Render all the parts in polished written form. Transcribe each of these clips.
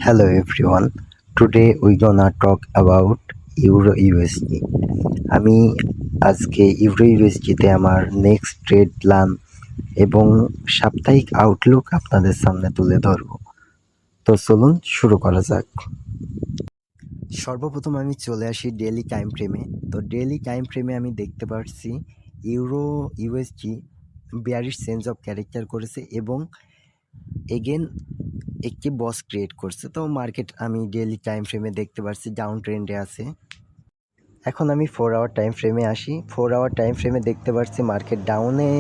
Hello everyone. Today we gonna talk about Euro USD. আমি আজকে euro ইউএসডিতে আমার next trade plan এবং সাপ্তাহিক আউটলুক আপনাদের সামনে তুলে ধরব। তো চলুন শুরু করা যাক। সর্বপ্রথম আমি চলে আসি ডেইলি টাইম ফ্রেমে। তো ডেইলি টাইম ফ্রেমে আমি দেখতে পাচ্ছি euro USD bearish change of character করেছে এবং এগেন একটি বস ক্রিয়েট করছে। তো মার্কেট আমি ডেইলি টাইম ফ্রেমে দেখতে পাচ্ছি ডাউন ট্রেন্ডে আছে। এখন আমি 4 আওয়ার টাইম ফ্রেমে আসি। 4 আওয়ার টাইম ফ্রেমে দেখতে পাচ্ছি মার্কেট ডাউনে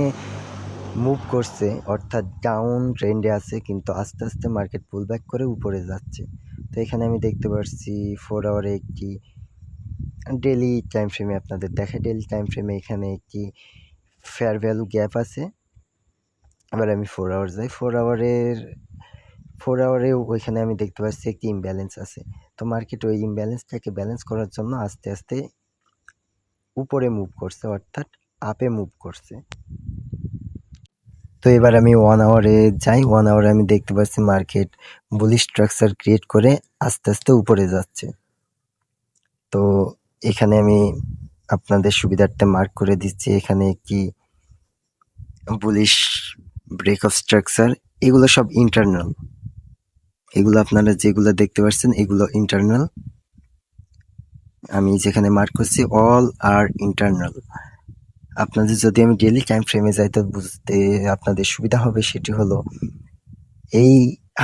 মুভ করছে, অর্থাৎ ডাউন ট্রেন্ডে আছে, কিন্তু আস্তে আস্তে মার্কেট পুল ব্যাক করে উপরে যাচ্ছে। তো এখানে আমি দেখতে পাচ্ছি 4 আওয়ারে একটি ডেইলি টাইম ফ্রেমে আপনাদের দেখে ডেইলি টাইম ফ্রেমে এখানে একটি ফেয়ার ভ্যালু গ্যাপ আছে। এবার আমি 4 আওয়ার যাই। 4 আওয়ারেও ওইখানে আমি দেখতে পাচ্ছি একটি ইমব্যালেন্স আছে। তো মার্কেট ওই ইমব্যালেন্সটাকে ব্যালেন্স করার জন্য আস্তে আস্তে উপরে মুভ করছে, অর্থাৎ আপে মুভ করছে। তো এবার আমি 1 আওয়ারে যাই। 1 আওয়ারে আমি দেখতে পাচ্ছি মার্কেট বুলিশ স্ট্রাকচার ক্রিয়েট করে আস্তে আস্তে উপরে যাচ্ছে। তো এখানে আমি আপনাদের সুবিধার্থে মার্ক করে দিচ্ছি, এখানে একটি বুলিশ ব্রেক অফ স্ট্রাকচার। এগুলো সব ইন্টারনাল, এগুলো আপনারা যেগুলো দেখতে পাচ্ছেন এগুলো ইন্টারনাল। আমি যেখানে মার্ক করছি অল আর ইন্টারনাল। আপনাদের যদি আমি ডেইলি টাইম ফ্রেমে যাই তো বুঝতে আপনাদের সুবিধা হবে। সেটি হলো এই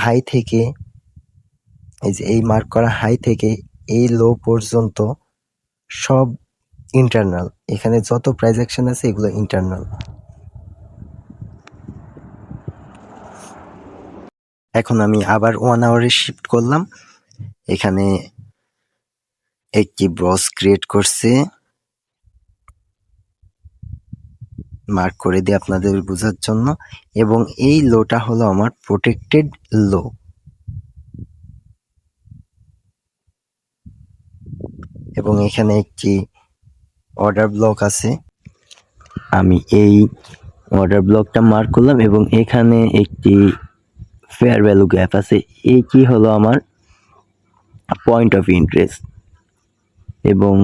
হাই থেকে, এই যে এই মার্ক করা হাই থেকে এই লো পর্যন্ত সব ইন্টারনাল। এখানে যত প্রাইস অ্যাকশন আছে এগুলো ইন্টারনাল। এখন আমি আবার 1 আওয়ারে শিফট করলাম। এখানে একটি ব্রস ক্রিয়েট করছে, মার্ক করে দিই আপনাদের বোঝার জন্য, এবং এই লোটা হলো আমার প্রোটেক্টেড লো। এবং এখানে একটি অর্ডার ব্লক আছে, আমি এই অর্ডার ব্লকটা মার্ক করলাম এবং এখানে একটি ফেয়ার ভ্যালু গ্যাপ আছে। এইটি হলো আমার পয়েন্ট অফ ইন্টারেস্ট। এবং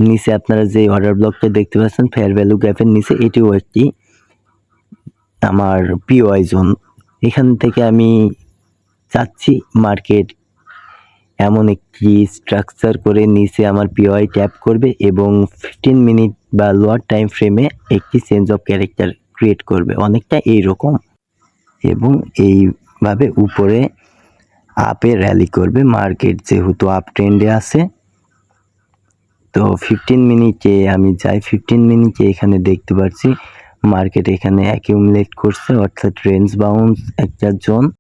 নিচে আপনারা যে অর্ডার ব্লকটা দেখতে পাচ্ছেন ফেয়ার ভ্যালু গ্যাপের নিচে, এটিও একটি আমার পিওআই জোন। এখান থেকে আমি চাচ্ছি মার্কেট এমন একটি স্ট্রাকচার করে নিচে আমার পিওআই ট্যাপ করবে এবং 15 মিনিট বা লোয়ার টাইম ফ্রেমে একটি চেঞ্জ অফ ক্যারেক্টার ক্রিয়েট করবে, অনেকটা এইরকম, এবং এইভাবে উপরে আপে র্যালি করবে মার্কেট, যেহেতু আপ ট্রেন্ডে আছে। তো 15 মিনিটে আমি যাই। 15 মিনিটে এখানে দেখতে পাচ্ছি মার্কেট এখানে অ্যাকিউমুলেট করছে, অর্থাৎ রেঞ্জ বাউন্স একটা জোন।